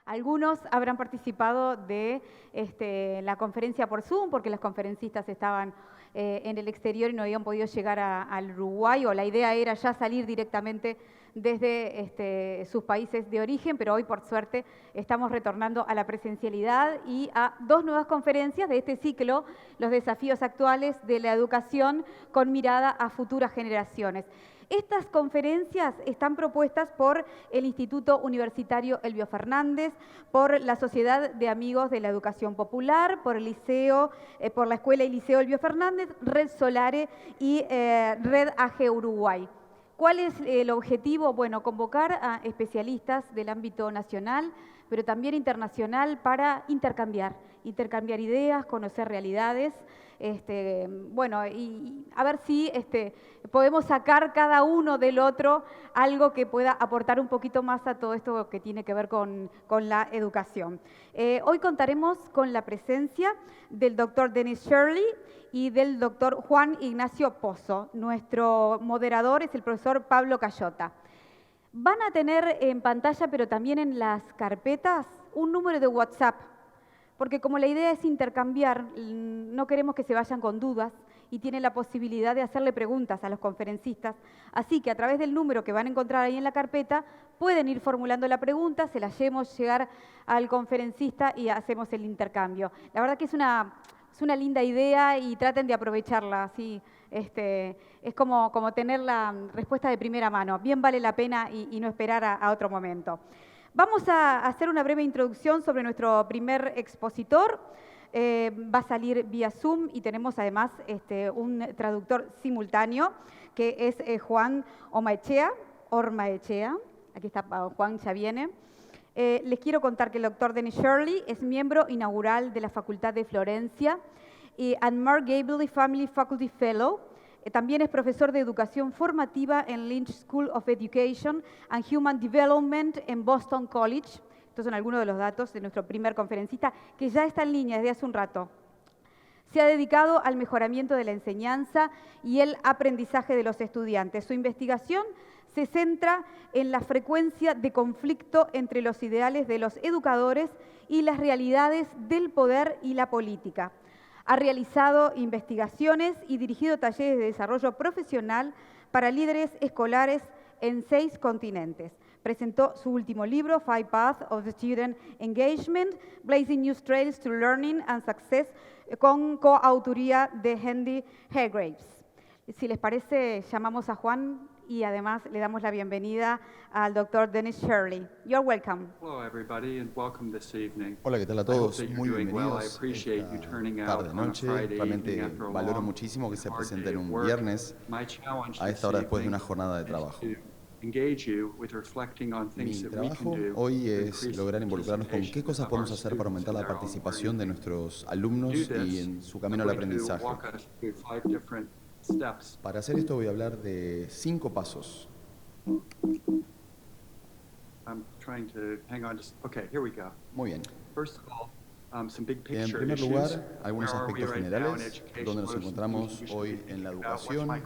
Algunos habrán participado de la conferencia por Zoom, porque las conferencistas estaban en el exterior y no habían podido llegar al Uruguay, o la idea era ya salir directamente desde sus países de origen, pero hoy, por suerte, estamos retornando a la presencialidad y a dos nuevas conferencias de este ciclo, los desafíos actuales de la educación con mirada a futuras generaciones. Estas conferencias están propuestas por el Instituto Universitario Elbio Fernández, por la Sociedad de Amigos de la Educación Popular, por el Liceo, por la Escuela y Liceo Elbio Fernández, Red Solare y Red AG Uruguay. ¿Cuál es el objetivo? Bueno, convocar a especialistas del ámbito nacional, pero también internacional, para intercambiar ideas, conocer realidades, bueno, y a ver si podemos sacar cada uno del otro algo que pueda aportar un poquito más a todo esto que tiene que ver con la educación. Hoy contaremos con la presencia del doctor Dennis Shirley y del doctor Juan Ignacio Pozo. Nuestro moderador es el profesor Pablo Cayota. Van a tener en pantalla, pero también en las carpetas, un número de WhatsApp, porque como la idea es intercambiar, no queremos que se vayan con dudas y tienen la posibilidad de hacerle preguntas a los conferencistas. Así que a través del número que van a encontrar ahí en la carpeta, pueden ir formulando la pregunta, se la hacemos llegar al conferencista y hacemos el intercambio. La verdad que es una linda idea y traten de aprovecharla, ¿sí? Es como tener la respuesta de primera mano. Bien vale la pena y no esperar a otro momento. Vamos a hacer una breve introducción sobre nuestro primer expositor. Va a salir vía Zoom y tenemos además un traductor simultáneo que es Juan Ormaechea. Aquí está Juan, ya viene. Les quiero contar que el doctor Dennis Shirley es miembro inaugural de la Facultad de Florencia y Mark Gabel Family Faculty Fellow. También es profesor de educación formativa en Lynch School of Education and Human Development en Boston College. Estos son algunos de los datos de nuestro primer conferencista, que ya está en línea desde hace un rato. Se ha dedicado al mejoramiento de la enseñanza y el aprendizaje de los estudiantes. Su investigación se centra en la frecuencia de conflicto entre los ideales de los educadores y las realidades del poder y la política. Ha realizado investigaciones y dirigido talleres de desarrollo profesional para líderes escolares en 6 continentes. Presentó su último libro, Five Paths of Student Engagement, Blazing New Trails to Learning and Success, con coautoría de Andy Hargreaves. Si les parece, llamamos a Juan y además le damos la bienvenida al doctor Dennis Shirley. You're welcome. Hello everybody and welcome this evening. Hola, ¿qué tal a todos? Muy bienvenidos esta tarde-noche. Realmente valoro muchísimo que se presenten un viernes a esta hora después de una jornada de trabajo. Mi trabajo hoy es lograr involucrarnos con qué cosas podemos hacer para aumentar la participación de nuestros alumnos y en su camino al aprendizaje. Para hacer esto voy a hablar de 5 pasos. Muy bien. En primer lugar, algunos aspectos generales, donde nos encontramos hoy en la educación,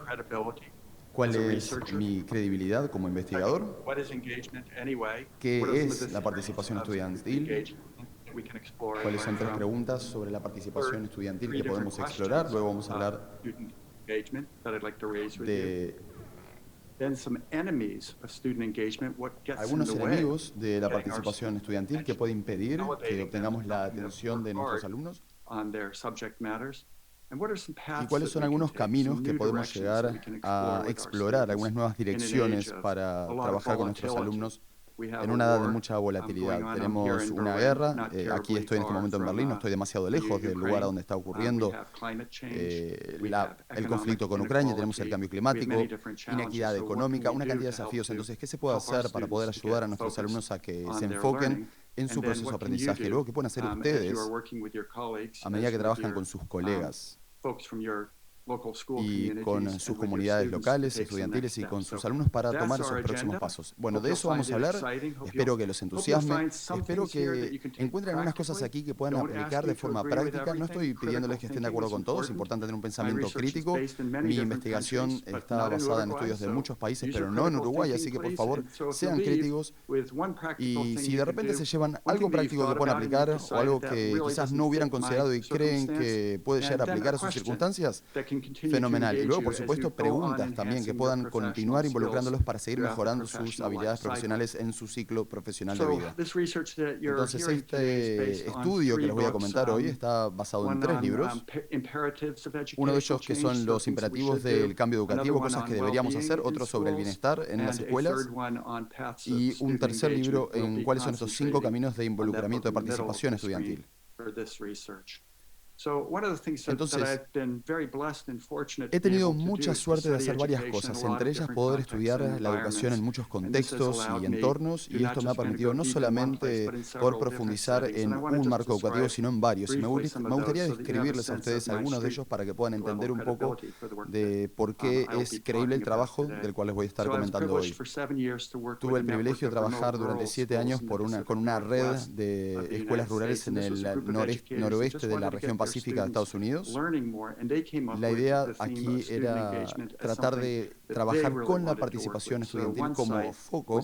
cuál es mi credibilidad como investigador, qué es la participación estudiantil, cuáles son 3 preguntas sobre la participación estudiantil que podemos explorar, luego vamos a hablar de algunos enemigos de la participación estudiantil que puede impedir que obtengamos la atención de nuestros alumnos y cuáles son algunos caminos que podemos llegar a explorar, algunas nuevas direcciones para trabajar con nuestros alumnos en una edad de mucha volatilidad. Tenemos una guerra, aquí estoy en este momento en Berlín, no estoy demasiado lejos del lugar donde está ocurriendo el conflicto con Ucrania, tenemos el cambio climático, inequidad económica, una cantidad de desafíos. Entonces, ¿qué se puede hacer para poder ayudar a nuestros alumnos a que se enfoquen en su proceso de aprendizaje? Luego, ¿qué pueden hacer ustedes a medida que trabajan con sus colegas? y con sus comunidades locales, estudiantiles y con sus alumnos para tomar esos próximos pasos. Bueno, de eso vamos a hablar. Espero que los entusiasme. Espero que encuentren algunas cosas aquí que puedan aplicar de forma práctica. No estoy pidiéndoles que estén de acuerdo con todo. Es importante tener un pensamiento crítico. Mi investigación está basada en estudios de muchos países, pero no en Uruguay. Así que, por favor, sean críticos. Y si de repente se llevan algo práctico que puedan aplicar o algo que quizás no hubieran considerado y creen que puede llegar a aplicar a sus circunstancias, fenomenal. Y luego, por supuesto, preguntas también que puedan continuar involucrándolos para seguir mejorando sus habilidades profesionales en su ciclo profesional de vida. Entonces, este estudio que les voy a comentar hoy está basado en 3 libros. Uno de ellos que son los imperativos del cambio educativo, cosas que deberíamos hacer, otro sobre el bienestar en las escuelas, y un tercer libro en cuáles son estos 5 caminos de involucramiento de participación estudiantil. Entonces, he tenido mucha suerte de hacer varias cosas, entre ellas poder estudiar la educación en muchos contextos y entornos, y esto me ha permitido no solamente poder profundizar en un marco educativo, sino en varios. Y me gustaría describirles a ustedes algunos de ellos para que puedan entender un poco de por qué es creíble el trabajo del cual les voy a estar comentando hoy. Tuve el privilegio de trabajar durante 7 años con una red de escuelas rurales en el noroeste de la región Pacífica de Estados Unidos. La idea aquí era tratar de trabajar con la participación estudiantil como foco.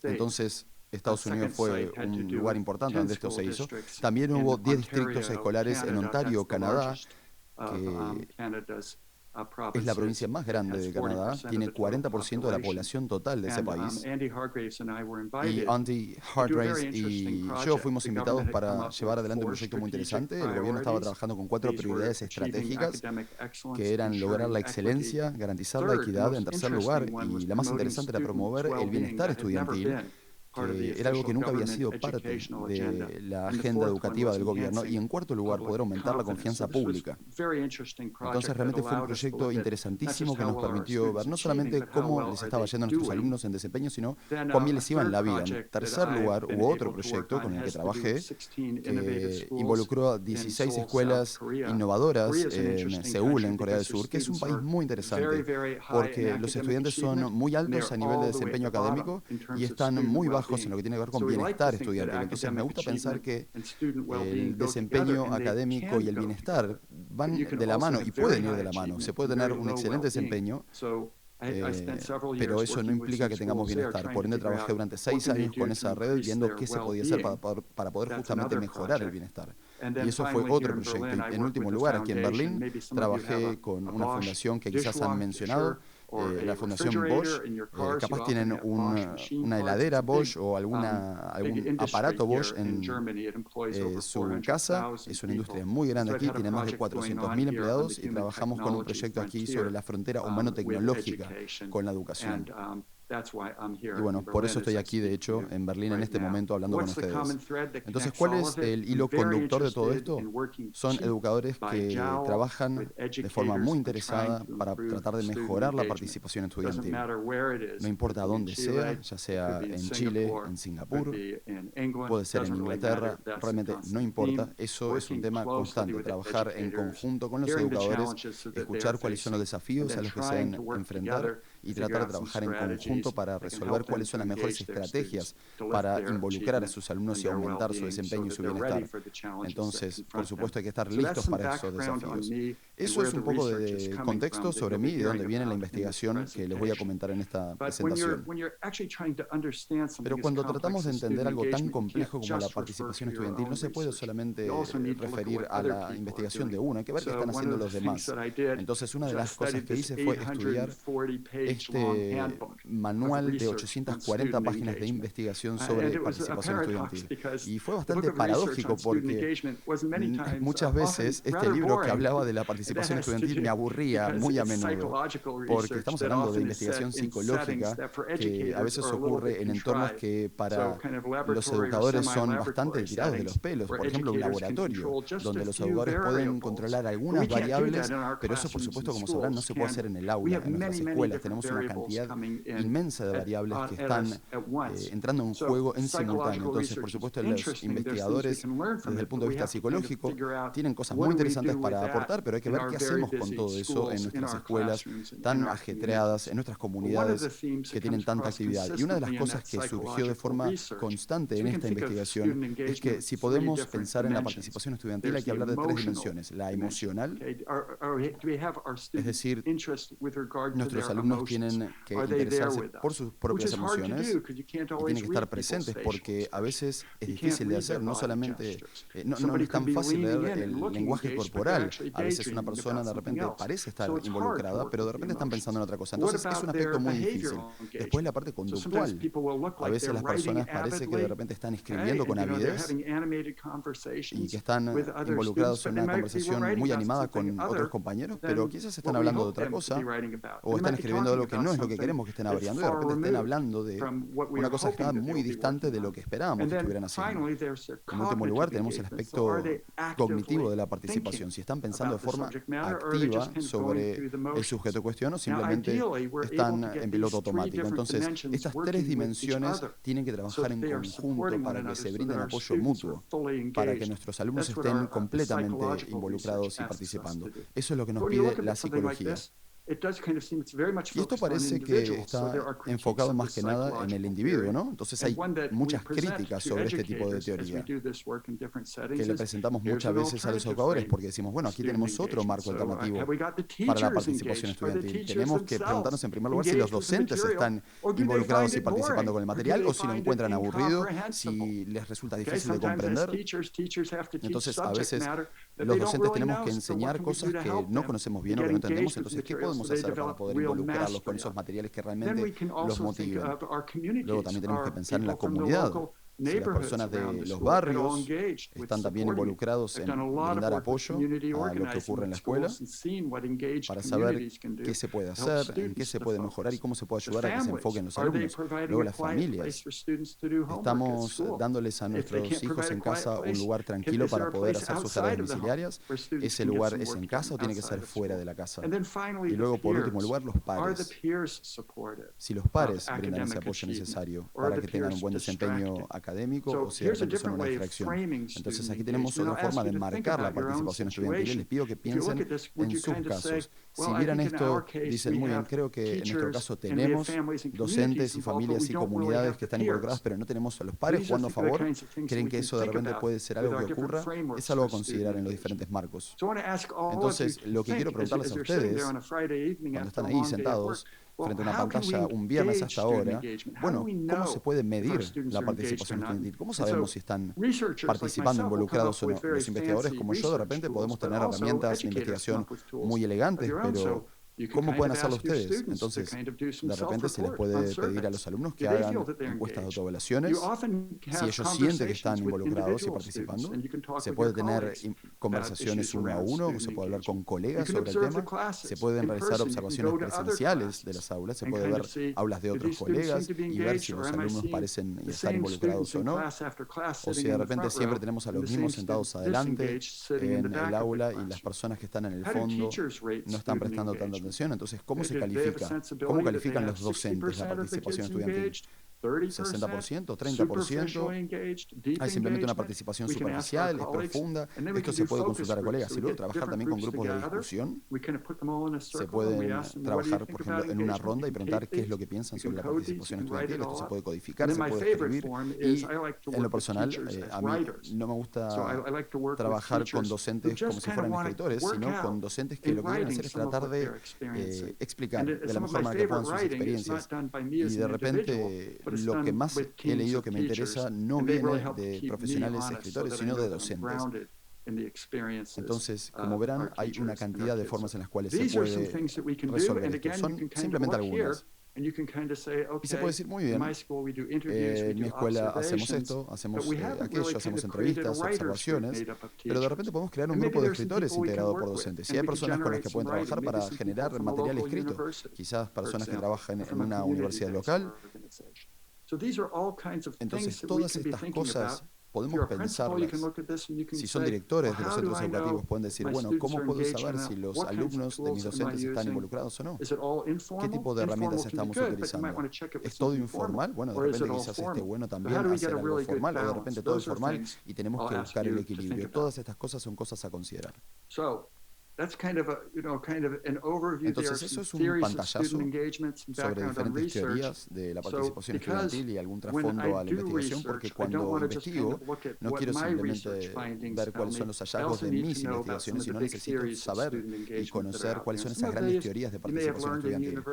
Entonces, Estados Unidos fue un lugar importante donde esto se hizo. También hubo 10 distritos escolares en Ontario, Canadá, que es la provincia más grande de Canadá, tiene 40% de la población total de ese país. Y Andy Hargraves y yo fuimos invitados para llevar adelante un proyecto muy interesante. El gobierno estaba trabajando con 4 prioridades estratégicas, que eran lograr la excelencia, garantizar la equidad en tercer lugar, y la más interesante era promover el bienestar estudiantil, que era algo que nunca había sido parte de la agenda educativa del gobierno, y en cuarto lugar, poder aumentar la confianza pública. Entonces, realmente fue un proyecto interesantísimo que nos permitió ver no solamente cómo les estaba yendo a nuestros alumnos en desempeño, sino cuán bien les iba en la vida. En tercer lugar, hubo otro proyecto con el que trabajé, que involucró a 16 escuelas innovadoras en Seúl, en Corea del Sur, que es un país muy interesante, porque los estudiantes son muy altos a nivel de desempeño académico y están muy bajos en lo que tiene que ver con bienestar estudiantil. Entonces, me gusta pensar que el desempeño académico y el bienestar van de la mano y pueden ir de la mano. Se puede tener un excelente desempeño, pero eso no implica que tengamos bienestar. Por ende, trabajé durante 6 años con esa red viendo qué se podía hacer para poder justamente mejorar el bienestar. Y eso fue otro proyecto. Y en último lugar, aquí en Berlín, trabajé con una fundación que quizás han mencionado, la Fundación Bosch. Capaz tienen una heladera Bosch o algún aparato Bosch en su casa. Es una industria muy grande aquí, tiene más de 400.000 empleados, y trabajamos con un proyecto aquí sobre la frontera humano-tecnológica con la educación. Y bueno, por eso estoy aquí, de hecho, en Berlín en este momento hablando con ustedes. Entonces, ¿cuál es el hilo conductor de todo esto? Son educadores que trabajan de forma muy interesada para tratar de mejorar la participación estudiantil. No importa dónde sea, ya sea en Chile, en Singapur, puede ser en Inglaterra, realmente no importa. Eso es un tema constante, trabajar en conjunto con los educadores, escuchar cuáles son los desafíos a los que se deben enfrentar y tratar de trabajar en conjunto para resolver cuáles son las mejores estrategias para involucrar a sus alumnos y aumentar su desempeño y su bienestar. Entonces, por supuesto, hay que estar listos para esos desafíos. Eso es un poco de contexto sobre mí y de dónde viene la investigación que les voy a comentar en esta presentación. Pero cuando tratamos de entender algo tan complejo como la participación estudiantil, no se puede solamente referir a la investigación de uno, hay que ver qué están haciendo los demás. Entonces, una de las cosas que hice fue estudiar este manual de 840 páginas de investigación sobre participación estudiantil. Y fue bastante paradójico porque muchas veces este libro que hablaba de la participación estudiantil me aburría muy a menudo, porque estamos hablando de investigación psicológica que a veces ocurre en entornos que para los educadores son bastante tirados de los pelos. Por ejemplo, un laboratorio donde los educadores pueden controlar algunas variables, pero eso, por supuesto, como sabrán, no se puede hacer en el aula, en nuestras escuelas. Tenemos tenemos una cantidad inmensa de variables que están entrando en juego en simultáneo. Entonces, por supuesto, los investigadores, desde el punto de vista psicológico, tienen cosas muy interesantes para aportar, pero hay que ver qué hacemos con todo eso en nuestras escuelas tan ajetreadas, en nuestras comunidades que tienen tanta actividad. Y una de las cosas que surgió de forma constante en esta investigación es que si podemos pensar en la participación estudiantil hay que hablar de tres dimensiones. La emocional, es decir, nuestros alumnos tienen que interesarse por sus propias emociones y tienen que estar presentes porque a veces es difícil de hacer, no solamente, no es tan fácil leer el lenguaje corporal. A veces una persona de repente parece estar involucrada, pero de repente están pensando en otra cosa. Entonces es un aspecto muy difícil. Después la parte conductual. A veces las personas parece que de repente están escribiendo con avidez y que están involucrados en una conversación muy animada con otros compañeros, pero quizás están hablando de otra cosa o están escribiendo algo que no es lo que queremos que estén abriendo y de repente estén hablando de una cosa que está muy distante de lo que esperábamos que estuvieran haciendo. En último lugar, tenemos el aspecto cognitivo de la participación. Si están pensando de forma activa sobre el sujeto en cuestión o simplemente están en piloto automático. Entonces, estas tres dimensiones tienen que trabajar en conjunto para que se brinden apoyo mutuo, para que nuestros alumnos estén completamente involucrados y participando. Eso es lo que nos pide la psicología. Y esto parece que está enfocado más que nada en el individuo, ¿no? Entonces hay muchas críticas sobre este tipo de teoría que le presentamos muchas veces a los educadores porque decimos, bueno, aquí tenemos otro marco alternativo para la participación estudiantil. Tenemos que preguntarnos en primer lugar si los docentes están involucrados y participando con el material o si lo encuentran aburrido, si les resulta difícil de comprender. Entonces, a veces los docentes tenemos que enseñar cosas que no conocemos bien o que no entendemos. Entonces, ¿qué podemos hacer para poder involucrarlos con esos materiales que realmente los motiven? Luego también tenemos que pensar en la comunidad. Si las personas de los barrios están también involucrados en brindar apoyo a lo que ocurre en la escuela para saber qué se puede hacer, en qué se puede mejorar y cómo se puede ayudar a que se enfoquen los alumnos. Luego las familias. Estamos dándoles a nuestros hijos en casa un lugar tranquilo para poder hacer sus tareas domiciliarias. ¿Ese lugar es en casa o tiene que ser fuera de la casa? Y luego, por último lugar, los pares. Si los pares brindan ese apoyo necesario para que tengan un buen desempeño académico o si de repente son una distracción. Entonces aquí tenemos otra forma de marcar la participación estudiantil y les pido que piensen en sus casos. Si vieran esto, dicen, muy bien, creo que en nuestro caso tenemos docentes y familias y comunidades que están involucradas, pero no tenemos a los pares jugando a favor. ¿Creen que eso de repente puede ser algo que ocurra? Es algo a considerar en los diferentes marcos. Entonces, lo que quiero preguntarles a ustedes, cuando están ahí sentados, frente a una pantalla un viernes hasta ahora, bueno, ¿cómo se puede medir la participación estudiantil? ¿Cómo sabemos si están participando, involucrados o no? Los investigadores como yo de repente podemos tener herramientas de investigación muy elegantes, pero ¿cómo pueden hacerlo ustedes? Entonces, de repente se les puede pedir a los alumnos que hagan encuestas de autoevaluaciones. Si ellos sienten que están involucrados y participando, se puede tener conversaciones uno a uno, o se puede hablar con colegas sobre el tema, se pueden realizar observaciones presenciales de las aulas, se puede ver aulas de otros colegas y ver si los alumnos parecen estar involucrados o no, o si de repente siempre tenemos a los mismos sentados adelante en el aula y las personas que están en el fondo no están prestando tanta atención. Entonces, ¿cómo se califica? ¿Cómo califican los docentes la participación estudiantil? ¿60%? ¿30%? ¿Hay simplemente una participación superficial? ¿Es profunda? Esto se puede consultar a colegas. Y luego trabajar también con grupos de discusión. Se pueden trabajar, por ejemplo, en una ronda y preguntar qué es lo que piensan sobre la participación estudiantil. Esto se puede codificar, se puede escribir. Y en lo personal, a mí no me gusta trabajar con docentes como si fueran escritores, sino con docentes que lo que quieren hacer es tratar de explicar de la mejor manera que puedan sus experiencias. Y de repente lo que más he leído que me interesa no viene de profesionales escritores, sino de docentes. Entonces, como verán, hay una cantidad de formas en las cuales se puede resolver esto. Son simplemente algunas. Y se puede decir, muy bien, en mi escuela hacemos esto, hacemos aquello, hacemos entrevistas, observaciones, pero de repente podemos crear un grupo de escritores integrado por docentes. Y hay personas con las que pueden trabajar para generar material escrito, quizás personas que trabajan en una universidad local. Entonces, todas estas cosas podemos pensarlas. Si son directores de los centros educativos, pueden decir, bueno, ¿cómo puedo saber si los alumnos de mis docentes están involucrados o no? ¿Qué tipo de herramientas estamos utilizando? ¿Es todo informal? Bueno, de repente quizás esté bueno también hacer algo formal, o de repente todo es formal y tenemos que buscar el equilibrio. Todas estas cosas son cosas a considerar. Entonces, eso es un pantallazo sobre diferentes teorías de la participación estudiantil y algún trasfondo a la investigación, porque cuando investigo no quiero simplemente ver cuáles son los hallazgos de mis investigaciones, sino necesito saber y conocer cuáles son esas grandes teorías de participación estudiantil.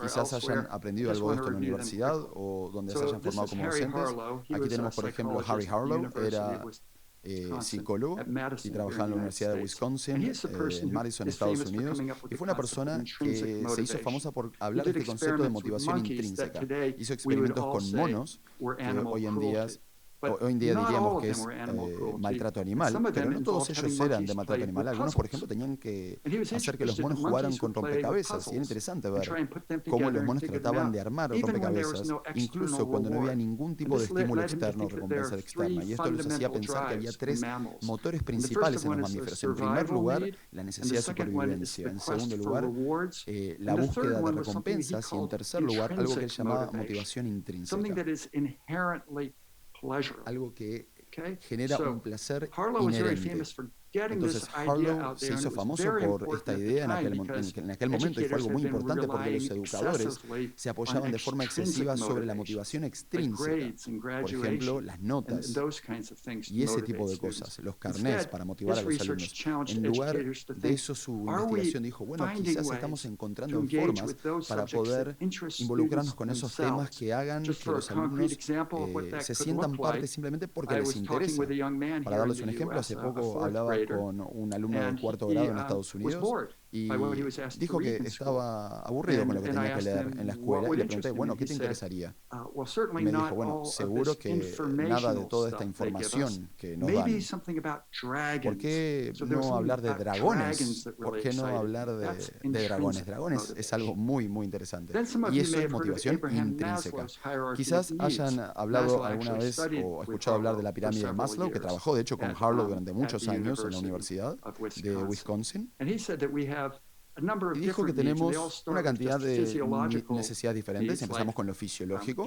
Quizás hayan aprendido algo de esto en la universidad o donde se hayan formado como docentes. Aquí tenemos, por ejemplo, Harry Harlow, era psicólogo y trabajaba en la Universidad de Wisconsin, en Madison, Estados Unidos, y fue una persona que se hizo famosa por hablar de este concepto de motivación intrínseca. Hizo experimentos con monos, que hoy en día diríamos que es maltrato animal, pero no todos ellos eran de maltrato animal. Algunos, por ejemplo, tenían que hacer que los monos jugaran con rompecabezas, y era interesante ver cómo los monos trataban de armar rompecabezas, incluso cuando no había ningún tipo de estímulo externo o recompensa externa. Y esto les hacía pensar que había tres motores principales en los mamíferos. En primer lugar, la necesidad de supervivencia. En segundo lugar, la búsqueda de recompensas. Y en tercer lugar, algo que él llamaba motivación intrínseca. Algo que genera un placer inherente. Entonces Harlow se hizo famoso por esta idea en aquel momento, y fue algo muy importante porque los educadores se apoyaban de forma excesiva sobre la motivación extrínseca, por ejemplo, las notas y ese tipo de cosas, los carnets para motivar a los alumnos. En lugar de eso, su investigación dijo, bueno, quizás estamos encontrando formas para poder involucrarnos con esos temas que hagan que los alumnos se sientan parte simplemente porque les interesa. Para darles un ejemplo, hace poco hablaba con un alumno de cuarto grado en Estados Unidos y dijo que estaba aburrido con lo que tenía que leer en la escuela, y le pregunté, bueno, ¿qué te interesaría? Y me dijo, bueno, seguro que nada de toda esta información que nos dan. ¿Por qué no hablar de dragones? ¿Por qué no hablar de dragones? Dragones es algo muy, muy interesante. Y eso es motivación intrínseca. Quizás hayan hablado alguna vez o escuchado hablar de la pirámide de Maslow, que trabajó de hecho con Harlow durante muchos años en la Universidad de Wisconsin. Y dijo que tenemos una cantidad de necesidades diferentes. Empezamos con lo fisiológico,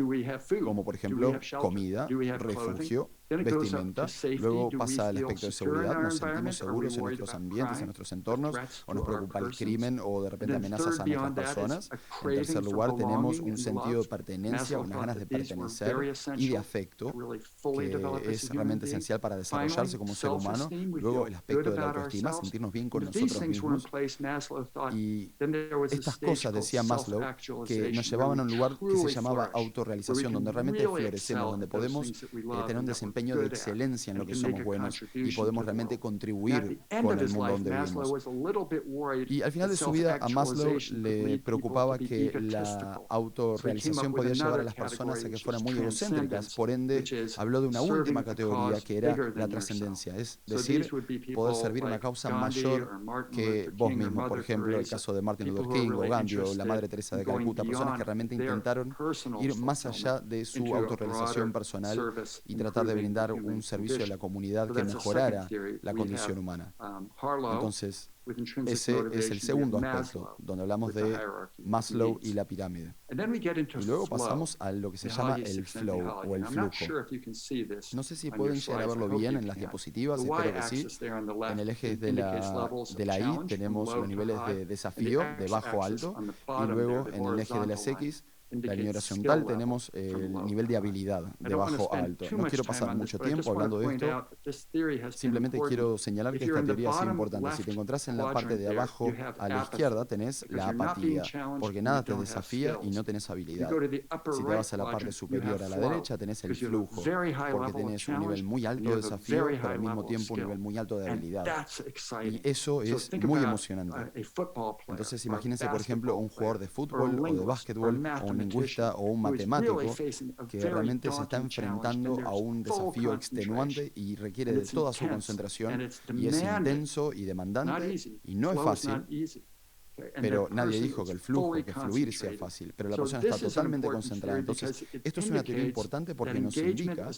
como por ejemplo comida, refugio, vestimenta. Luego pasa al aspecto de seguridad. Nos sentimos seguros en nuestros ambientes, en nuestros entornos, o nos preocupa el crimen o de repente amenazas a nuestras personas. En tercer lugar, tenemos un sentido de pertenencia, unas ganas de pertenecer y de afecto, que es realmente esencial para desarrollarse como un ser humano. Luego, el aspecto de la autoestima, sentirnos bien con nosotros mismos. Y estas cosas, decía Maslow, que nos llevaban a un lugar que se llamaba autorrealización, donde realmente florecemos, donde podemos tener un desempeño de excelencia en lo que somos buenos y podemos realmente contribuir con el mundo donde vivimos. Y al final de su vida a Maslow le preocupaba que la autorrealización podía llevar a las personas a que fueran muy egocéntricas. Por ende, habló de una última categoría que era la trascendencia, es decir, poder servir a una causa mayor que vos mismo. Por ejemplo, el caso de Martin Luther King o Gandhi o la Madre Teresa de Calcuta, personas que realmente intentaron ir más allá de su autorrealización personal y tratar de brindar un servicio a la comunidad que mejorara la condición humana. Entonces, ese es el segundo aspecto, donde hablamos de Maslow y la pirámide. Y luego pasamos a lo que se llama el flow o el flujo. No sé si pueden llegar a verlo bien en las diapositivas, espero que sí. En el eje de la Y tenemos los niveles de desafío, de bajo a alto, y luego en el eje de las X, la línea horizontal, tenemos el nivel de habilidad de bajo a alto. No quiero pasar mucho tiempo hablando de esto, simplemente quiero señalar que esta teoría es importante. Si te encontrás en la parte de abajo a la izquierda, tenés la apatía, porque nada te desafía y no tenés habilidad. Si te vas a la parte superior a la derecha, tenés el flujo, porque tenés un nivel muy alto de desafío, pero al mismo tiempo un nivel muy alto de habilidad. Y eso es muy emocionante. Entonces imagínense, por ejemplo, un jugador de fútbol o de básquetbol, o un lingüista o un matemático que realmente se está enfrentando a un desafío extenuante y requiere de toda su concentración, y es intenso y demandante y no es fácil. Pero nadie dijo que el flujo, que fluir sea fácil, pero la persona está totalmente concentrada. Entonces, esto es una teoría importante porque nos indica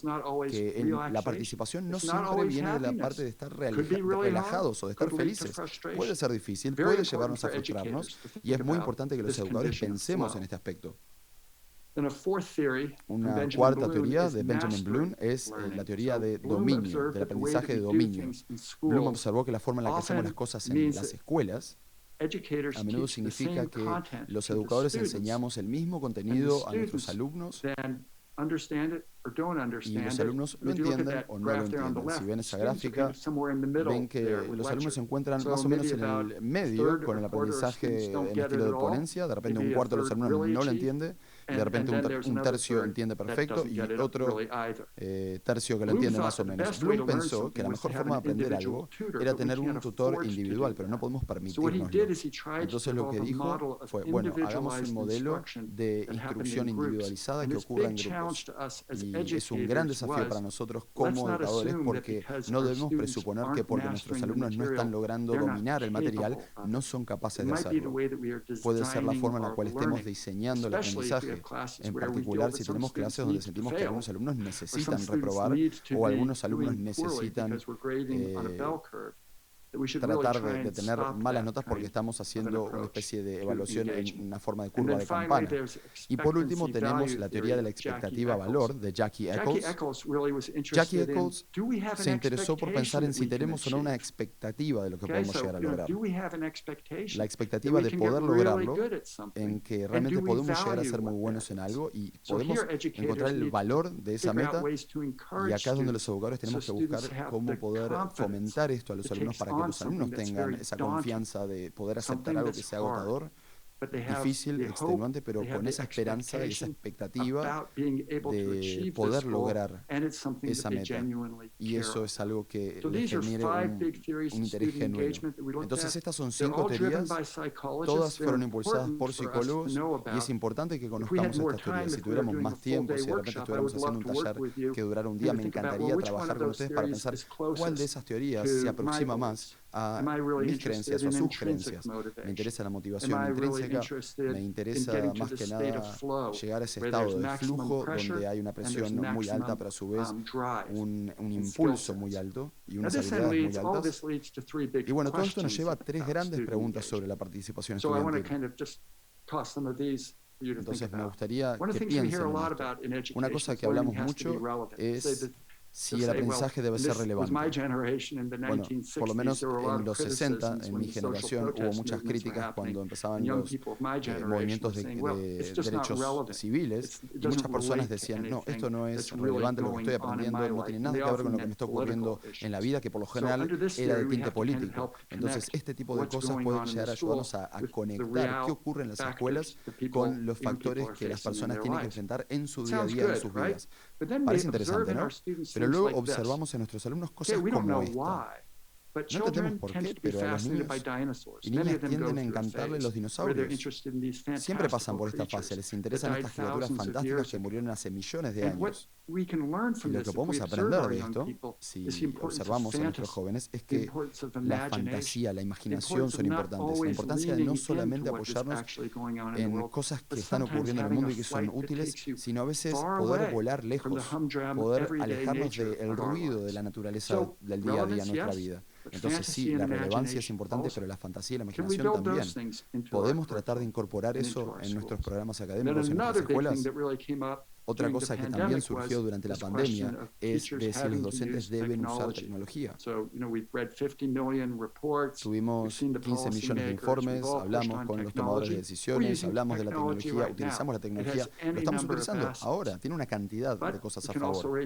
que la participación no siempre viene de la parte de estar relajados o de estar felices. Puede ser difícil, puede llevarnos a frustrarnos, y es muy importante que los educadores pensemos en este aspecto. Una cuarta teoría de Benjamin Bloom es la teoría de dominio, del aprendizaje de dominio. Bloom observó que la forma en la que hacemos las cosas en las escuelas a menudo significa que los educadores enseñamos el mismo contenido a nuestros alumnos y los alumnos lo entienden o no lo entienden. Si ven esa gráfica, ven que los alumnos se encuentran más o menos en el medio con el aprendizaje en estilo de ponencia. De repente un cuarto de los alumnos no lo entiende, y de repente un tercio entiende perfecto y otro tercio que lo entiende más o menos. Bloom pensó que la mejor forma de aprender algo era tener un tutor individual, pero no podemos permitirnoslo. Entonces lo que dijo fue, bueno, hagamos un modelo de instrucción individualizada que ocurra en grupos. Y es un gran desafío para nosotros como educadores porque no debemos presuponer que porque nuestros alumnos no están logrando dominar el material, no son capaces de hacerlo. Puede ser la forma en la cual estemos diseñando el aprendizaje, en particular si tenemos clases donde sentimos que algunos alumnos necesitan reprobar o algunos alumnos necesitan tratar de tener malas notas porque estamos haciendo una especie de evaluación en una forma de curva de campana. Y por último tenemos la teoría de la expectativa-valor de Jackie Eccles. Jackie Eccles se interesó por pensar en si tenemos o no una expectativa de lo que podemos llegar a lograr. La expectativa de poder lograrlo, en que realmente podemos llegar a ser muy buenos en algo y podemos encontrar el valor de esa meta. Y acá es donde los educadores tenemos que buscar cómo poder fomentar esto a los alumnos para que los alumnos tengan esa confianza de poder aceptar algo que sea agotador, difícil, extenuante, pero con esa esperanza y esa expectativa de poder lograr esa meta. Y eso es algo que les genere un interés genuino. Entonces estas son 5 teorías, todas fueron impulsadas por psicólogos y es importante que conozcamos estas teorías. Si tuviéramos más tiempo, si de repente estuviéramos haciendo un taller que durara un día, me encantaría trabajar con ustedes para pensar cuál de esas teorías se aproxima más a mis creencias o a sus creencias. Me interesa la motivación intrínseca, me interesa más que nada llegar a ese estado de flujo donde hay una presión muy alta, pero a su vez un impulso muy alto y unas habilidades muy altas. Y bueno, todo esto nos lleva a 3 grandes preguntas sobre la participación estudiantil. Entonces me gustaría que piensen en esto. Una cosa que hablamos mucho es si el aprendizaje debe ser relevante. Bueno, por lo menos en los 60, en mi generación, hubo muchas críticas cuando empezaban los movimientos de derechos civiles y muchas personas decían, no, esto no es relevante lo que estoy aprendiendo, no tiene nada que ver con lo que me está ocurriendo en la vida, que por lo general era de tinte político. Entonces, este tipo de cosas pueden llegar a ayudarnos a conectar qué ocurre en las escuelas con los factores que las personas tienen que enfrentar en su día a día, en sus vidas. Parece interesante, ¿no? Pero luego observamos en nuestros alumnos cosas como esta. No entendemos por qué, pero a los niños y niñas tienden a encantarle los dinosaurios. Siempre pasan por esta fase, les interesan estas criaturas fantásticas que murieron hace millones de años. Y lo que podemos aprender de esto, si observamos a nuestros jóvenes, es que la fantasía, la imaginación son importantes. La importancia de no solamente apoyarnos en cosas que están ocurriendo en el mundo y que son útiles, sino a veces poder volar lejos, poder alejarnos del ruido de la naturaleza del día a día en nuestra vida. Entonces sí, la relevancia es importante, pero la fantasía y la imaginación también. Podemos tratar de incorporar eso en nuestros programas académicos, en nuestras escuelas. Otra cosa que también surgió durante la pandemia es de si los docentes deben usar tecnología. Tuvimos 15 millones de informes, hablamos con los tomadores de decisiones, hablamos de la tecnología, utilizamos la tecnología, lo estamos utilizando ahora, tiene una cantidad de cosas a favor.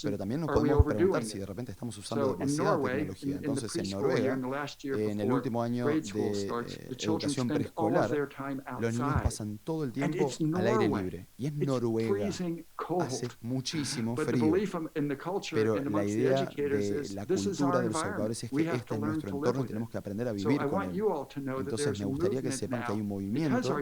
Pero también nos podemos preguntar si de repente estamos usando demasiada tecnología. Entonces en Noruega, en el último año de educación preescolar, los niños pasan todo el tiempo al aire libre. Y es Noruega. hace muchísimo frío, pero la idea de la cultura de los educadores es que este es nuestro entorno y tenemos que aprender a vivir con él. Entonces me gustaría que sepan que hay un movimiento,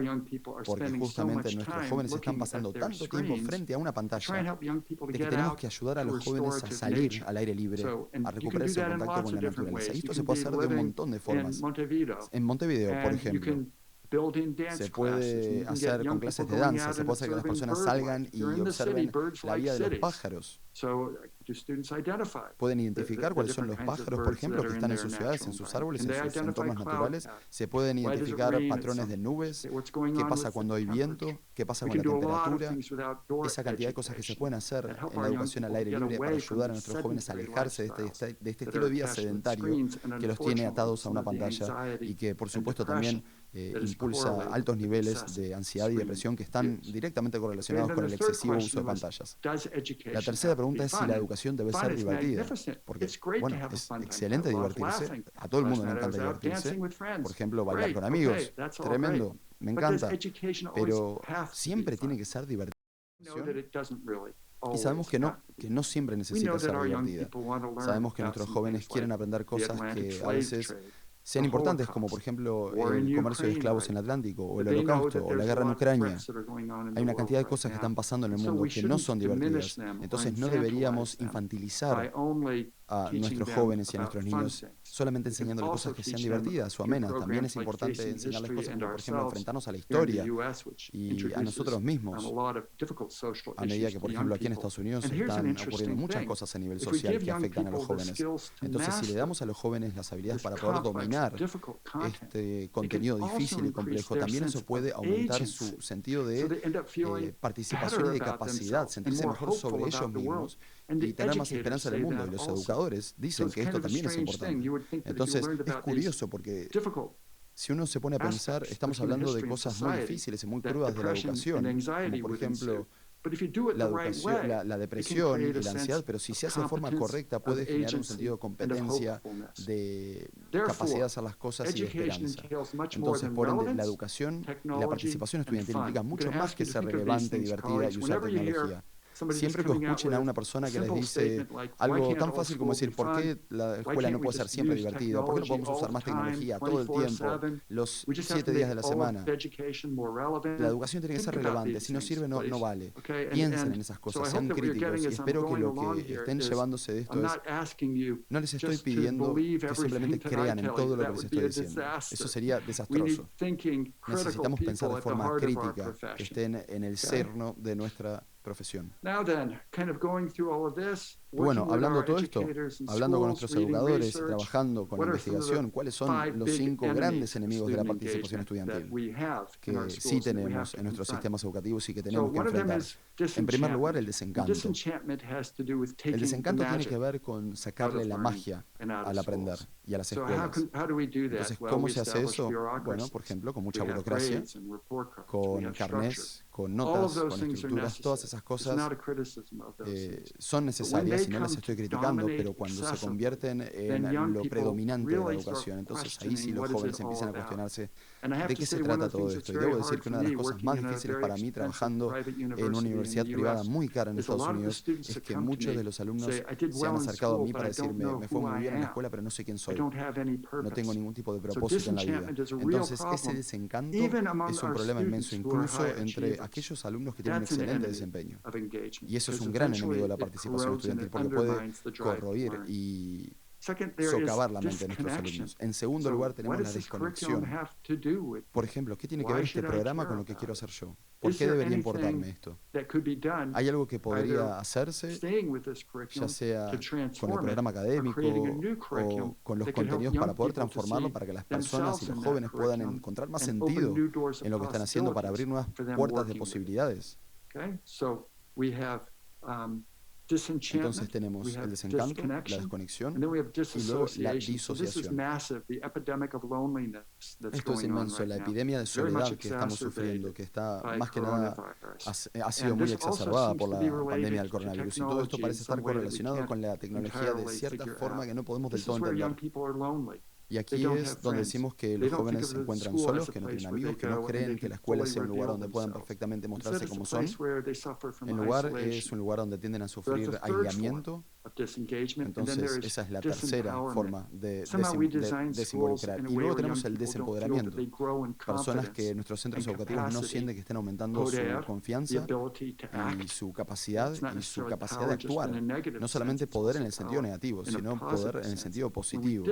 porque justamente nuestros jóvenes están pasando tanto tiempo frente a una pantalla, de que tenemos que ayudar a los jóvenes a salir al aire libre, a recuperar ese contacto con la naturaleza. Y esto se puede hacer de un montón de formas. En Montevideo, por ejemplo, se puede hacer con clases de danza, se puede hacer que las personas salgan y observen la vida de los pájaros. Pueden identificar cuáles son los pájaros, por ejemplo, que están en sus ciudades, en sus árboles, en sus entornos naturales. Se pueden identificar patrones de nubes, qué pasa cuando hay viento, qué pasa con la temperatura, esa cantidad de cosas que se pueden hacer en la educación al aire libre para ayudar a nuestros jóvenes a alejarse de este estilo de vida sedentario que los tiene atados a una pantalla y que, por supuesto, también impulsa altos niveles de ansiedad y depresión que están directamente correlacionados con el excesivo uso de pantallas. La tercera pregunta es si la educación debe ser divertida, porque, bueno, es excelente divertirse, a todo el mundo le encanta divertirse, por ejemplo, bailar con amigos, tremendo, me encanta, pero siempre tiene que ser divertida. Y sabemos que no siempre necesita ser divertida. Sabemos que nuestros jóvenes quieren aprender cosas que a veces sean importantes, como por ejemplo el comercio de esclavos en el Atlántico, o el Holocausto, o la guerra en Ucrania. Hay una cantidad de cosas que están pasando en el mundo que no son divertidas. Entonces no deberíamos infantilizar a nuestros jóvenes y a nuestros niños solamente enseñándoles cosas que sean divertidas o amenas. También es importante enseñarles cosas como, por ejemplo, enfrentarnos a la historia y a nosotros mismos. A medida que, por ejemplo, aquí en Estados Unidos están ocurriendo muchas cosas a nivel social que afectan a los jóvenes. Entonces, si le damos a los jóvenes las habilidades para poder dominar este contenido difícil y complejo, también eso puede aumentar su sentido de participación y de capacidad, sentirse mejor sobre ellos mismos y tener más esperanza en el mundo. Y los educadores dicen que esto también es importante. Entonces, es curioso porque si uno se pone a pensar, estamos hablando de cosas muy difíciles y muy crudas de la educación, como por ejemplo la depresión y la ansiedad, pero si se hace de forma correcta puede generar un sentido de competencia, de capacidad de hacer las cosas y de esperanza. Entonces, por ende, la educación y la participación estudiantil implican mucho más que ser relevante, divertida y usar tecnología. Siempre que escuchen a una persona que les dice algo tan fácil como decir, ¿por qué la escuela no puede ser siempre divertida? ¿Por qué no podemos usar más tecnología todo el tiempo, los 7 días de la semana? La educación tiene que ser relevante, si no sirve no vale. Piensen en esas cosas, sean críticos y espero que lo que estén llevándose de esto es, no les estoy pidiendo que simplemente crean en todo lo que les estoy diciendo. Eso sería desastroso. Necesitamos pensar de forma crítica, que estén en el cerno de nuestra profesión. Bueno, hablando todo esto, hablando con nuestros educadores y trabajando con la investigación, ¿cuáles son los 5 grandes enemigos de la participación estudiantil que sí tenemos en nuestros sistemas educativos y que tenemos que enfrentar? En primer lugar, el desencanto. El desencanto tiene que ver con sacarle la magia al aprender y a las escuelas. Entonces, ¿cómo se hace eso? Bueno, por ejemplo, con mucha burocracia, con carnés, con notas, con estructuras, todas esas cosas son necesarias y no las estoy criticando, pero cuando se convierten en lo predominante de la educación, entonces ahí sí los jóvenes empiezan a cuestionarse de qué se trata todo esto. Y debo decir que una de las cosas más difíciles para mí trabajando en una universidad privada muy cara en Estados Unidos es que muchos de los alumnos se han acercado a mí para decirme, me fue muy bien en la escuela, pero no sé quién soy. No tengo ningún tipo de propósito en la vida. Entonces ese desencanto es un problema inmenso, incluso entre aquellos alumnos que tienen excelente desempeño. Y eso es un gran enemigo de la participación estudiantil porque puede corroer y socavar la mente de nuestros alumnos. En segundo lugar, tenemos la desconexión. Por ejemplo, ¿qué tiene que ver este programa con lo que quiero hacer yo? ¿Por qué debería importarme esto? ¿Hay algo que podría hacerse, ya sea con el programa académico o con los contenidos para poder transformarlo, para que las personas y los jóvenes puedan encontrar más sentido en lo que están haciendo para abrir nuevas puertas de posibilidades? Entonces tenemos el desencanto, la desconexión y luego la disociación. Esto es inmenso, la epidemia de soledad que estamos sufriendo, que está más que nada ha sido muy exacerbada por la pandemia del coronavirus. Y todo esto parece estar correlacionado con la tecnología de cierta forma que no podemos del todo entender. Y aquí es donde decimos que los jóvenes se encuentran solos, que no tienen amigos, que no creen que la escuela sea un lugar donde puedan perfectamente mostrarse como son. En lugar es un lugar donde tienden a sufrir aislamiento. Entonces, esa es la tercera forma de desinvolucrar. Y luego tenemos el desempoderamiento. Personas que en nuestros centros educativos no sienten que estén aumentando su confianza y su capacidad de actuar. No solamente poder en el sentido negativo, sino poder en el sentido positivo.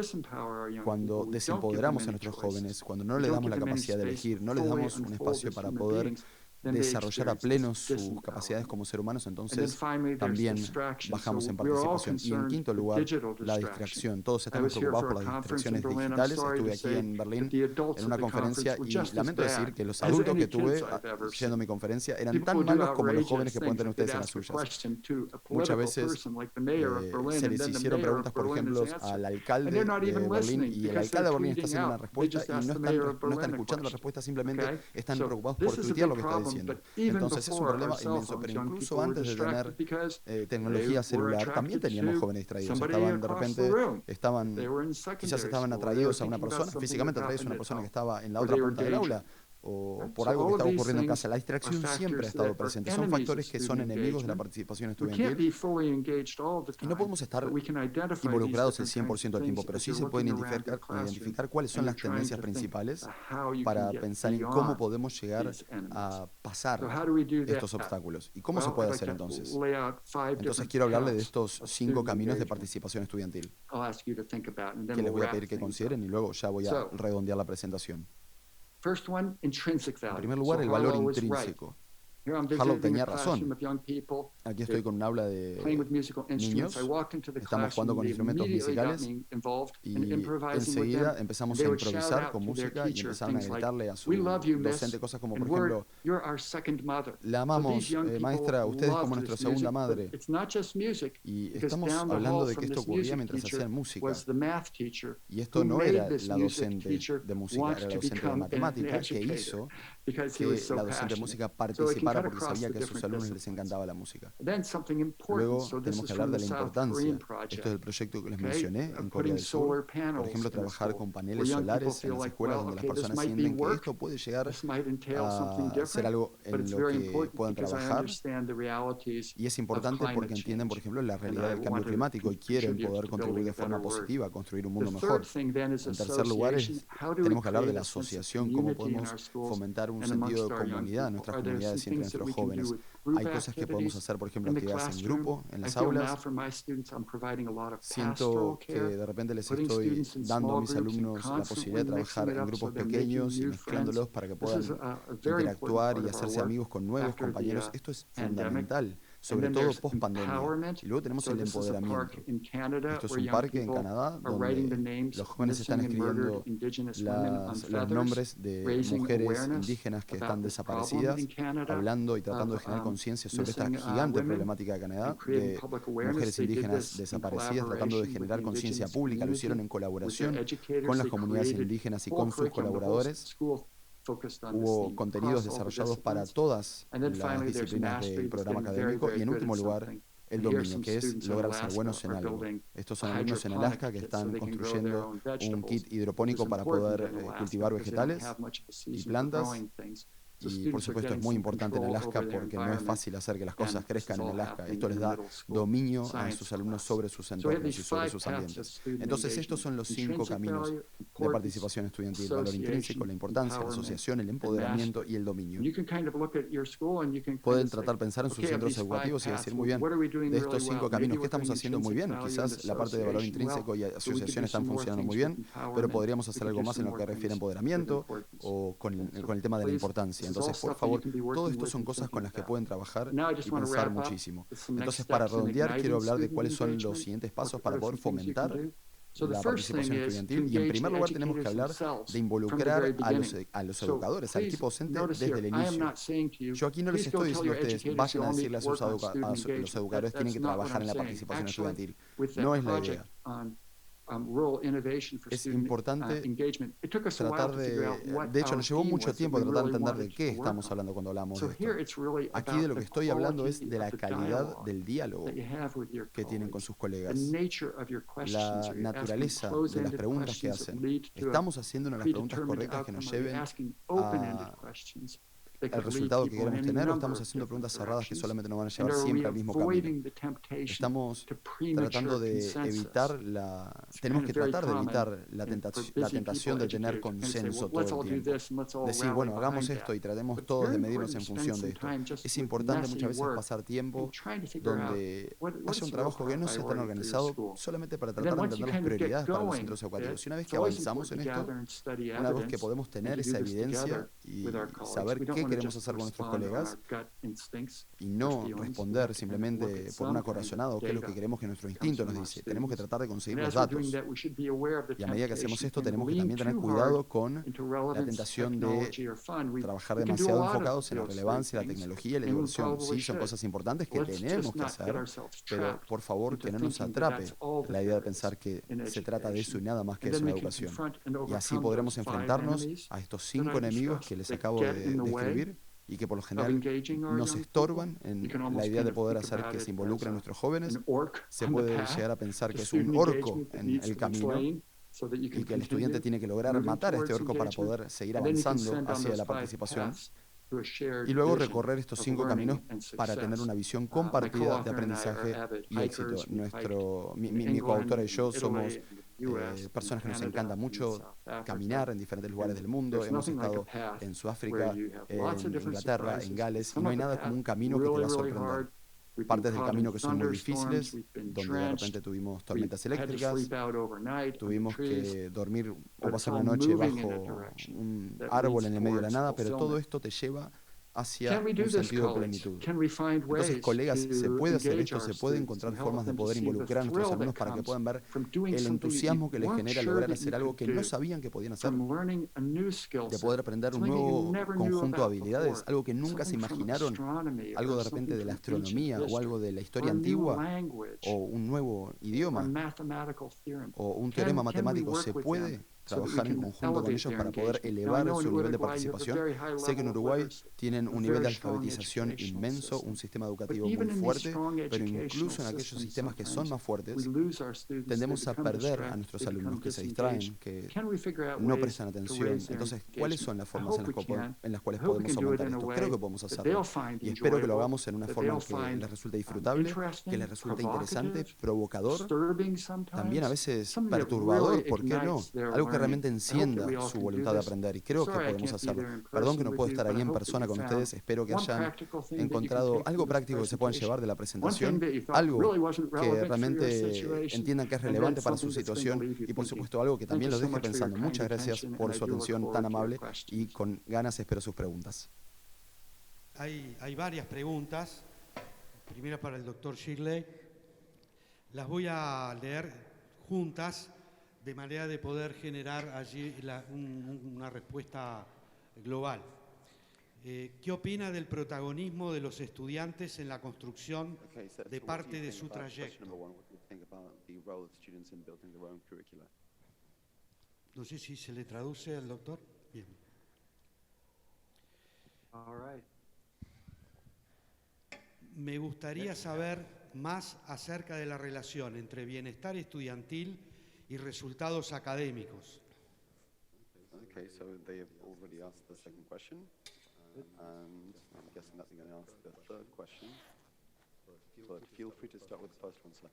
Cuando desempoderamos a nuestros jóvenes, cuando no les damos la capacidad de elegir, no les damos un espacio para poder desarrollar a pleno sus capacidades como seres humanos, entonces también bajamos en participación. Y en quinto lugar, la distracción. Todos estamos preocupados por las distracciones digitales. Estuve aquí en Berlín en una conferencia y lamento decir que los adultos que tuve yendo a mi conferencia eran tan malos como los jóvenes que pueden tener ustedes en las suyas. Muchas veces se les hicieron preguntas, por ejemplo, al alcalde de Berlín, y el alcalde de Berlín está haciendo una respuesta y no están escuchando la respuesta, simplemente están preocupados por tuitear lo que está diciendo. Entonces es un problema inmenso, pero incluso antes de tener tecnología celular, también teníamos jóvenes distraídos. Quizás estaban atraídos a una persona, físicamente atraídos a una persona que estaba en la otra punta del aula, o por algo que estaba ocurriendo en casa. La distracción siempre ha estado presente. Son factores que son enemigos de la participación estudiantil. Y no podemos estar involucrados el 100% del tiempo, pero sí se pueden identificar cuáles son las tendencias principales para pensar en cómo podemos llegar a pasar estos obstáculos. ¿Y cómo se puede hacer entonces? Entonces quiero hablarle de estos 5 caminos de participación estudiantil que les voy a pedir que consideren y luego ya voy a redondear la presentación. En primer lugar, el valor intrínseco. Harlow tenía razón. Aquí estoy con un aula de niños, estamos jugando con instrumentos musicales y enseguida empezamos a improvisar con música y empezaron a gritarle a su docente cosas como, por ejemplo, la amamos, maestra, usted es como nuestra segunda madre. Y estamos hablando de que esto ocurría mientras hacían música. Y esto no era la docente de música, era la docente de matemática que hizo que la docente de música participara porque sabía que a sus alumnos les encantaba la música. Luego tenemos que hablar de la importancia. Esto es el proyecto que les mencioné en Corea del Sur. Por ejemplo, trabajar con paneles solares en las escuelas donde las personas sienten que esto puede llegar a ser algo en lo que puedan trabajar. Y es importante porque entienden, por ejemplo, la realidad del cambio climático y quieren poder contribuir de forma positiva a construir un mundo mejor. En tercer lugar, tenemos que hablar de la asociación, cómo podemos fomentar un sentido de comunidad en nuestras comunidades y entre nuestros jóvenes. Hay cosas que podemos hacer, por ejemplo, actividades en grupo, en las aulas. Siento que de repente les estoy dando a mis alumnos la posibilidad de trabajar en grupos pequeños y mezclándolos para que puedan interactuar y hacerse amigos con nuevos compañeros. Esto es fundamental, sobre todo post pandemia. Y luego tenemos el empoderamiento. Esto es un parque en Canadá donde los jóvenes están escribiendo los nombres de mujeres indígenas que están desaparecidas, hablando y tratando de generar conciencia sobre esta gigante problemática de Canadá, de mujeres indígenas desaparecidas, tratando de generar conciencia pública. Lo hicieron en colaboración con las comunidades indígenas y con sus colaboradores. Hubo contenidos desarrollados para todas las disciplinas del programa académico y en último lugar el dominio, que es lograr ser buenos en algo. Estos son alumnos en Alaska que están construyendo un kit hidropónico para poder cultivar vegetales y plantas. Y por supuesto es muy importante en Alaska porque no es fácil hacer que las cosas crezcan en Alaska. Esto les da dominio a sus alumnos sobre sus entornos y sobre sus ambientes. Entonces estos son los 5 caminos de participación estudiantil: el valor intrínseco, la importancia, la asociación, el empoderamiento y el dominio. Pueden tratar de pensar en sus centros educativos y decir, muy bien, de estos 5 caminos, ¿qué estamos haciendo muy bien? Quizás la parte de valor intrínseco y asociación están funcionando muy bien, pero podríamos hacer algo más en lo que refiere a empoderamiento o con el tema de la importancia. Entonces, por favor, todo esto son cosas con las que pueden trabajar y pensar muchísimo. Entonces, para redondear, quiero hablar de cuáles son los siguientes pasos para poder fomentar la participación estudiantil. Y en primer lugar tenemos que hablar de involucrar a los educadores, al equipo docente desde el inicio. Yo aquí no les estoy diciendo a ustedes, vayan a decirle a los educadores tienen que trabajar en la participación estudiantil. No es la idea. es importante tratar de hecho, nos llevó mucho tiempo tratar de entender de qué estamos hablando cuando hablamos de esto. Aquí de lo que estoy hablando es de la calidad del diálogo que tienen con sus colegas, la naturaleza de las preguntas que hacen. ¿Estamos haciendo una de las preguntas correctas que nos lleven al resultado que queremos tener, o estamos haciendo preguntas cerradas que solamente nos van a llevar siempre al mismo camino? Estamos tratando de evitar tenemos que tratar de evitar la tentación de tener consenso todo el tiempo. Decir, bueno, hagamos esto y tratemos todos de medirnos en función de esto. Es importante muchas veces pasar tiempo donde haya un trabajo que no sea tan organizado solamente para tratar de entender las prioridades para los centros educativos. Y una vez que avanzamos en esto, una vez que podemos tener esa evidencia y saber qué queremos hacer con nuestros colegas y no responder simplemente por una corazonada o qué es lo que queremos que nuestro instinto nos dice. Tenemos que tratar de conseguir los datos. Y a medida que hacemos esto, tenemos que también tener cuidado con la tentación de trabajar demasiado enfocados en la relevancia, la tecnología y la diversión. Sí, son cosas importantes que tenemos que hacer, pero por favor que no nos atrape la idea de pensar que se trata de eso y nada más que es una educación. Y así podremos enfrentarnos a estos 5 enemigos que les acabo de describir y que por lo general nos estorban en la idea de poder hacer que se involucren nuestros jóvenes. Se puede llegar a pensar que es un orco en el camino y que el estudiante tiene que lograr matar a este orco para poder seguir avanzando hacia la participación. Y luego recorrer estos 5 caminos para tener una visión compartida de aprendizaje y éxito. Mi coautora y yo somos personas que nos encanta mucho caminar en diferentes lugares del mundo. Hemos estado en Sudáfrica, en Inglaterra, en Gales, y no hay nada como un camino que te va a sorprender. Partes del camino que son muy difíciles, donde de repente tuvimos tormentas eléctricas, tuvimos que dormir o pasar la noche bajo un árbol en el medio de la nada, pero todo esto te lleva hacia un sentido de plenitud. Entonces, colegas, se puede hacer esto, se puede encontrar formas de poder involucrar a nuestros alumnos para que puedan ver el entusiasmo que les genera lograr hacer algo que no sabían que podían hacer, de poder aprender un nuevo conjunto de habilidades, algo que nunca se imaginaron, algo de repente de la astronomía o algo de la historia antigua o un nuevo idioma o un teorema matemático. Se puede trabajar en conjunto con ellos para poder elevar su nivel de participación. Sé que en Uruguay tienen un nivel de alfabetización inmenso, un sistema educativo muy fuerte, pero incluso en aquellos sistemas que son más fuertes, tendemos a perder a nuestros alumnos que se distraen, que no prestan atención. Entonces, ¿cuáles son las formas en las cuales podemos aumentar esto? Creo que podemos hacerlo y espero que lo hagamos en una forma que les resulte disfrutable, que les resulte interesante, provocador, también a veces perturbador, ¿por qué no? Algo que realmente encienda su voluntad de aprender, y creo que podemos hacerlo. Perdón que no puedo estar ahí en persona con ustedes, espero que hayan encontrado algo práctico que se puedan llevar de la presentación, algo que realmente entiendan que es relevante para su situación y por supuesto algo que también los deje pensando. Muchas gracias por su atención tan amable y con ganas espero sus preguntas. Hay varias preguntas, primera para el doctor Shirley, las voy a leer juntas de manera de poder generar allí una respuesta global. ¿Qué opina del protagonismo de los estudiantes en la construcción de parte de su trayecto? No sé si se le traduce al doctor. Bien. Me gustaría saber más acerca de la relación entre bienestar estudiantil y resultados académicos. Okay, so they have already asked the second question, and I'm guessing that they're going to ask the third question. But feel free to start with the first one, sir.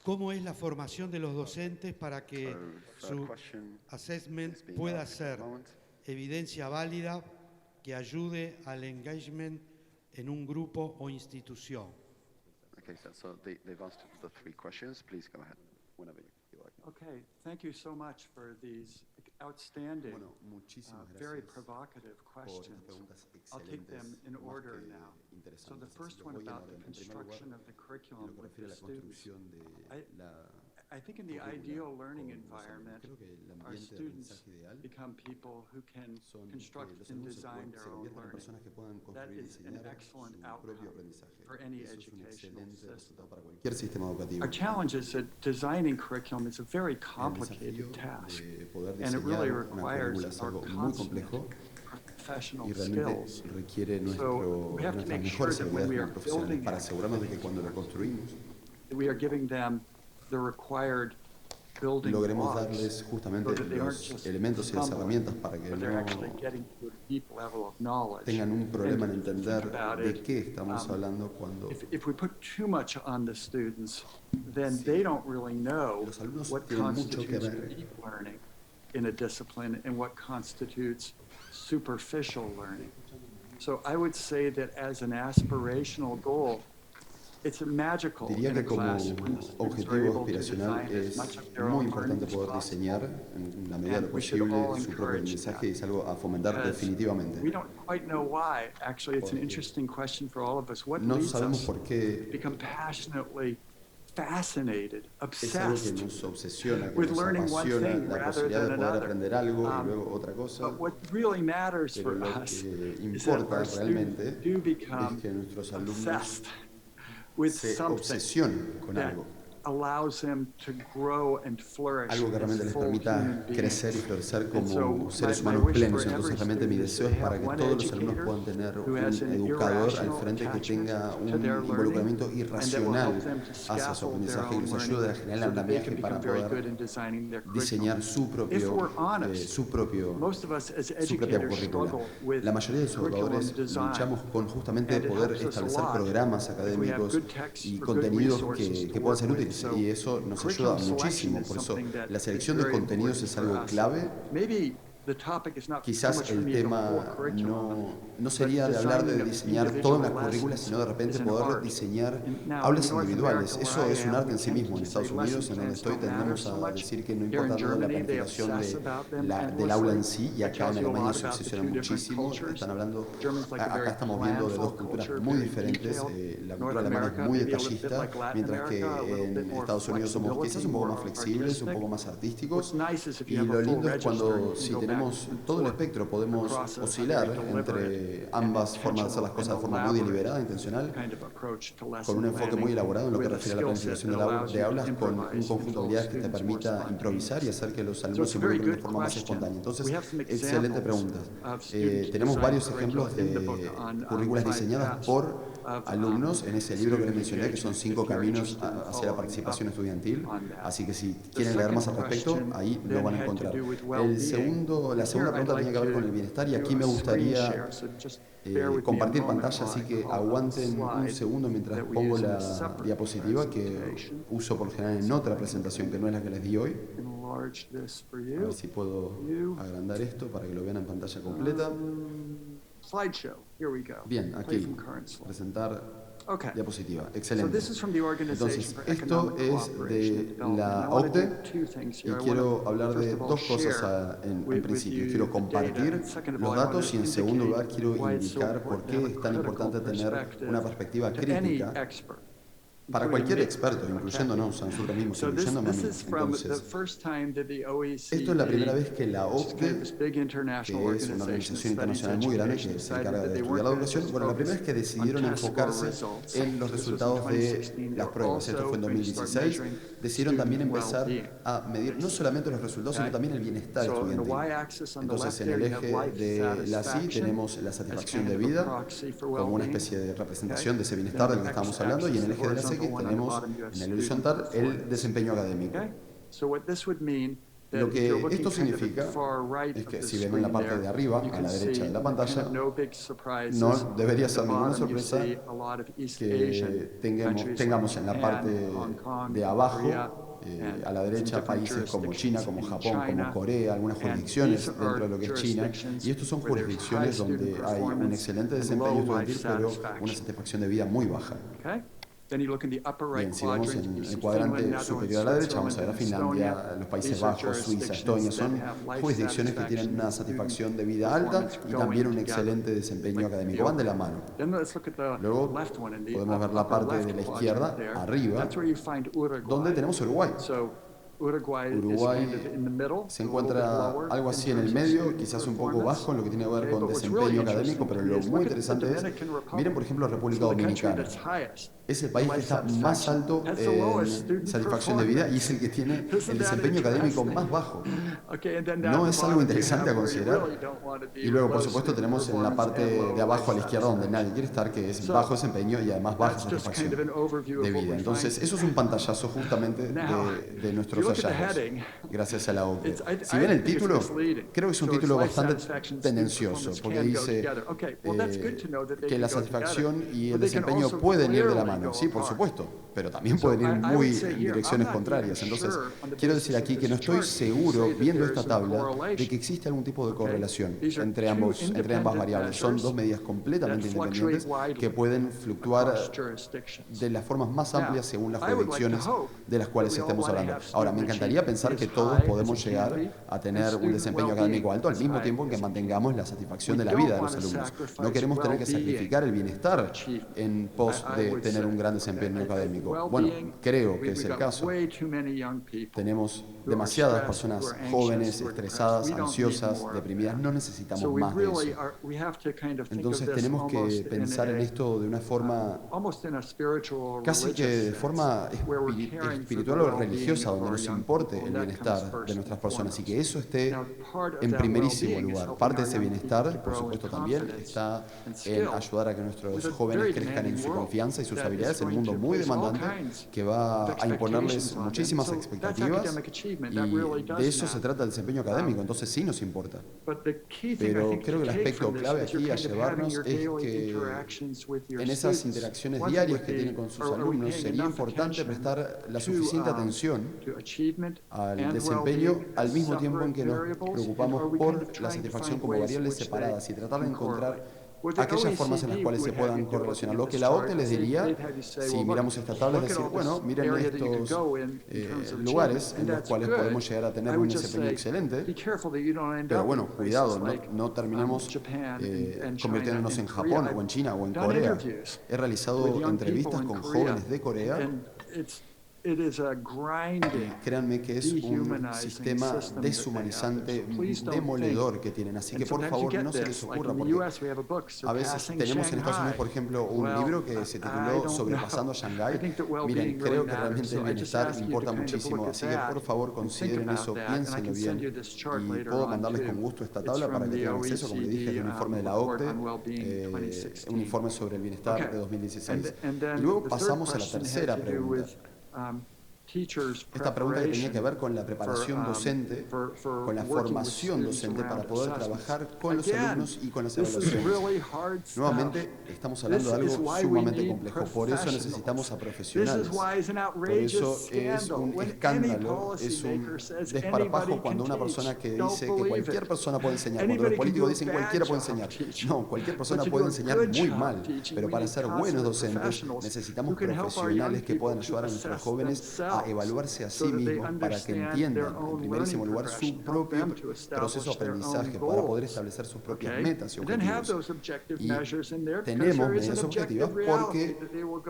¿Cómo es la formación de los docentes para que su assessment pueda ser evidencia válida que ayude al engagement en un grupo o institución? Okay, so they've asked the 3 questions. Please go ahead whenever you like. Okay, thank you so much for these outstanding, very provocative questions. I'll take them in order now. So the first one about the construction of the curriculum with the students. I I think in the ideal learning environment, Creo que el our ambiente de students aprendizaje ideal become people who can son que construct los and alumnos design se their own conviertan en learning. personas que puedan That construir y is an diseñar excellent su propio outcome aprendizaje. for any Eso es un educational excelente system. resultado para cualquier sistema educativo. Our challenge is that designing curriculum is a very El complicated desafío task, de poder and it really diseñar una requires currícula es our algo muy constant complejo professional y realmente skills. requiere So we have to nuestras make mejores sure that when habilidades we como are profesionales building para it, asegurarnos de que cuando lo construimos that we are giving them the required building logremos blocks darles justamente so that they aren't los just elementos y las stumbling, herramientas para que but they're actually no getting to a deep level of knowledge. tengan un problema en And if you entender think about de it, qué estamos hablando cuando if we put too much on the students, then they don't really know los alumnos what tienen mucho que constitutes ver. deep learning in a discipline and what constitutes superficial learning. So I would say that as an aspirational goal, it's magical Diría in que a como class when the students are objetivo able to aspiracional design as es much of their muy own importante learning as poder possible. diseñar en la medida de lo And we should posible all su propio encourage aprendizaje that. y es algo a fomentar Because definitivamente. we don't quite know why. Actually, it's an interesting question for all of us. What No leads sabemos us por to qué become passionately fascinated, es algo que obsessed nos obsesiona, que with nos learning one apasiona thing la rather posibilidad than de poder another? aprender algo y luego otra cosa. But what really matters Pero for lo us que is that importa our realmente students do es become que nuestros alumnos obsessed with se something obsesionen con that algo. allows them to grow and flourish Algo que realmente as les full permita human beings. crecer y florecer And como so seres my humanos wish plenos. for Entonces every realmente mi student is deseo to es para have que one todos los alumnos educator puedan tener who un has an educador al irrational frente que attachment tenga to un their learning involucramiento and that will irracional help them to hacia su scaffold their aprendizaje y own los learning ayude a generar el so that they andamiaje can para become very good poder in designing their diseñar curriculum. If we're honest, su propio most of us as su propia educators currícula. struggle with La mayoría de los curriculum educadores design. luchamos con justamente And it poder helps us a establecer lot programas if we have académicos good texts y or good contenidos resources to que puedan ser work with. útiles So y eso nos ayuda curriculum muchísimo. selection is Por eso something that la is selección de very contenidos important es for algo us. clave. Maybe the topic is not so Quizás much for el me to tema whole curriculum, no sería de hablar de diseñar toda una currícula, sino de repente poder diseñar aulas individuales. Eso es un arte en sí mismo. En Estados Unidos, en donde estoy, tendemos a decir que no importa tanto la planificación del aula en sí, y acá en Alemania se obsesiona muchísimo. Están hablando, acá estamos viendo de dos culturas muy diferentes. La cultura alemana es muy detallista, mientras que en Estados Unidos somos quizás un poco más flexibles, un poco más artísticos. Y lo lindo es cuando, si tenemos todo el espectro, podemos oscilar entre ambas formas de hacer las cosas de forma muy deliberada, intencional, con un enfoque muy elaborado en lo que refiere a la planificación de aulas, con un conjunto de habilidades que te permita improvisar y hacer que los alumnos se involucren de forma más espontánea. Entonces, excelente pregunta. Tenemos varios ejemplos de currículas diseñadas por alumnos en ese libro que les mencioné, que son 5 caminos hacia la participación estudiantil. Así que si quieren leer más al respecto, ahí lo van a encontrar. La segunda pregunta tenía que ver con el bienestar, y aquí me gustaría compartir pantalla, así que aguanten un segundo mientras pongo la diapositiva que uso por lo general en otra presentación que no es la que les di hoy. A ver si puedo agrandar esto para que lo vean en pantalla completa. Bien, aquí, presentar diapositiva. Excelente. Entonces, esto es de la OCDE y quiero hablar de dos cosas en principio. Quiero compartir los datos y en segundo lugar quiero indicar por qué es tan importante tener una perspectiva crítica para cualquier experto, incluyéndonos a nosotros mismos, incluyéndome a mí. Entonces, esto es la primera vez que la OCDE, que es una organización internacional muy grande que se encarga de estudiar la educación, la primera vez que decidieron enfocarse en los resultados de las pruebas. Esto fue en 2016. Decidieron también empezar a medir no solamente los resultados, sino también el bienestar estudiantil. Entonces, en el eje de la CI tenemos la satisfacción de vida como una especie de representación de ese bienestar del que estábamos hablando, y en el eje de la CX tenemos en el horizontal el desempeño académico. Lo que esto significa es que si ven en la parte de arriba, a la derecha de la pantalla, no debería ser ninguna sorpresa que tengamos en la parte de abajo, a la derecha, países como China, como Japón, como Corea, algunas jurisdicciones dentro de lo que es China, y estos son jurisdicciones donde hay un excelente desempeño estudiantil, pero una satisfacción de vida muy baja. Bien, si vemos en el cuadrante superior a la derecha, vamos a ver a Finlandia, los Países Bajos, Suiza, Estonia. Son jurisdicciones que tienen una satisfacción de vida alta y también un excelente desempeño académico. Van de la mano. Luego podemos ver la parte de la izquierda, arriba, donde tenemos Uruguay. Uruguay se encuentra algo así en el medio, quizás un poco bajo en lo que tiene que ver con desempeño académico, pero lo muy interesante es, miren por ejemplo República Dominicana. Es el país que está más alto en satisfacción de vida y es el que tiene el desempeño académico más bajo. ¿No es algo interesante a considerar? Y luego, por supuesto, tenemos en la parte de abajo a la izquierda donde nadie quiere estar, que es bajo desempeño y además baja satisfacción de vida. Entonces, eso es un pantallazo justamente de nuestros hallazgos, gracias a la OCDE. Si ven el título, creo que es un título bastante tendencioso, porque dice que la satisfacción y el desempeño pueden ir de la mano. Sí, por supuesto, pero también pueden ir muy en direcciones contrarias. Entonces, quiero decir aquí que no estoy seguro, viendo esta tabla, de que existe algún tipo de correlación entre ambas variables. Son dos medidas completamente independientes que pueden fluctuar de las formas más amplias según las jurisdicciones de las cuales estemos hablando. Ahora, me encantaría pensar que todos podemos llegar a tener un desempeño académico alto al mismo tiempo en que mantengamos la satisfacción de la vida de los alumnos. No queremos tener que sacrificar el bienestar en pos de tener un gran desempeño académico. Bueno, creo que es el caso. Tenemos demasiadas personas jóvenes, estresadas, ansiosas, deprimidas. No necesitamos más de eso. Entonces tenemos que pensar en esto de una forma casi que de forma espiritual o religiosa, donde nos importe el bienestar de nuestras personas y que eso esté en primerísimo lugar. Parte de ese bienestar, por supuesto, también está en ayudar a que nuestros jóvenes crezcan en su confianza y sus habilidades en un mundo muy demandante que va a imponerles muchísimas expectativas y de eso se trata el desempeño académico, entonces sí nos importa. Pero creo que el aspecto clave aquí a llevarnos es que en esas interacciones diarias que tienen con sus alumnos sería importante prestar la suficiente atención al desempeño al mismo tiempo en que nos preocupamos por la satisfacción como variables separadas y tratar de encontrar aquellas formas en las cuales se puedan correlacionar. Lo que la OCDE les diría, si miramos esta tabla, es decir, bueno, miren estos lugares en los cuales podemos llegar a tener un desempeño excelente, pero bueno, cuidado, no terminemos convirtiéndonos en Japón o en China o en Corea. He realizado entrevistas con jóvenes de Corea. Créanme que es un sistema deshumanizante, demoledor que tienen. Así que por favor no se les ocurra, porque a veces tenemos en Estados Unidos, por ejemplo, un libro que se tituló Sobrepasando Shanghái. Miren, creo que realmente el bienestar importa muchísimo, así que por favor consideren eso, piénsenlo bien. Y puedo mandarles con gusto esta tabla para que tengan acceso, como le dije, el uniforme de la OCDE, un informe sobre el bienestar de 2016. Y luego pasamos a la tercera pregunta. Esta pregunta que tenía que ver con la preparación docente, con la formación docente para poder trabajar con los alumnos y con las evaluaciones. Nuevamente, estamos hablando de algo sumamente complejo, por eso necesitamos a profesionales. Por eso es un escándalo, es un desparpajo cuando una persona que dice que cualquier persona puede enseñar, cuando los políticos dicen cualquiera puede enseñar. No, cualquier persona puede enseñar muy mal, pero para ser buenos docentes necesitamos profesionales que puedan ayudar a nuestros jóvenes a evaluarse a sí mismos para que entiendan, en primerísimo lugar, su propio proceso de aprendizaje, para poder establecer sus propias metas y objetivos. Y tenemos medidas objetivas porque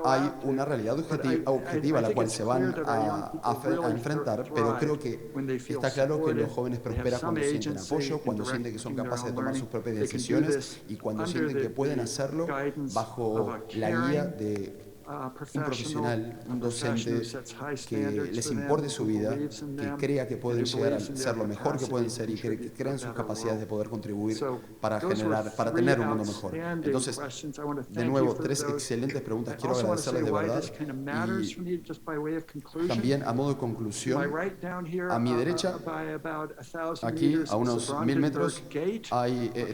hay una realidad objetiva a la cual se van a enfrentar, pero creo que está claro que los jóvenes prosperan cuando sienten apoyo, cuando sienten que son capaces de tomar sus propias decisiones y cuando sienten que pueden hacerlo bajo la guía de un profesional, un docente que les importe su vida, que crea que pueden llegar a ser lo mejor que pueden ser y que crea en sus capacidades de poder contribuir para tener un mundo mejor. Entonces, de nuevo, 3 excelentes preguntas. Quiero agradecerles de verdad. Y también, a modo de conclusión, a mi derecha, aquí a unos 1000 metros,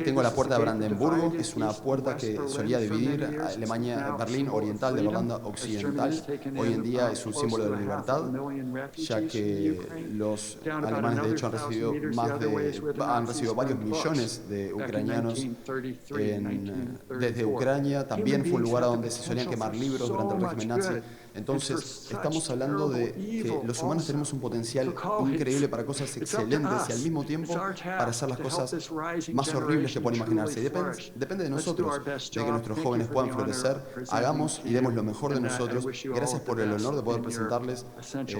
tengo la puerta de Brandenburgo. Es una puerta que solía dividir Alemania, Berlín Oriental de Berlín Occidental. Hoy en día es un símbolo de la libertad, ya que los alemanes de hecho han recibido varios millones de ucranianos desde Ucrania. También fue un lugar donde se solían quemar libros durante el régimen nazi. Entonces, estamos hablando de que los humanos tenemos un potencial increíble para cosas excelentes y al mismo tiempo para hacer las cosas más horribles que puedan imaginarse. Y depende de nosotros, de que nuestros jóvenes puedan florecer. Hagamos y demos lo mejor de nosotros. Gracias por el honor de poder presentarles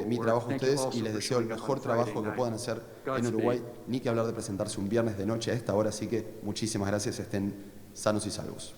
mi trabajo a ustedes y les deseo el mejor trabajo que puedan hacer en Uruguay. Ni que hablar de presentarse un viernes de noche a esta hora, así que muchísimas gracias, estén sanos y salvos.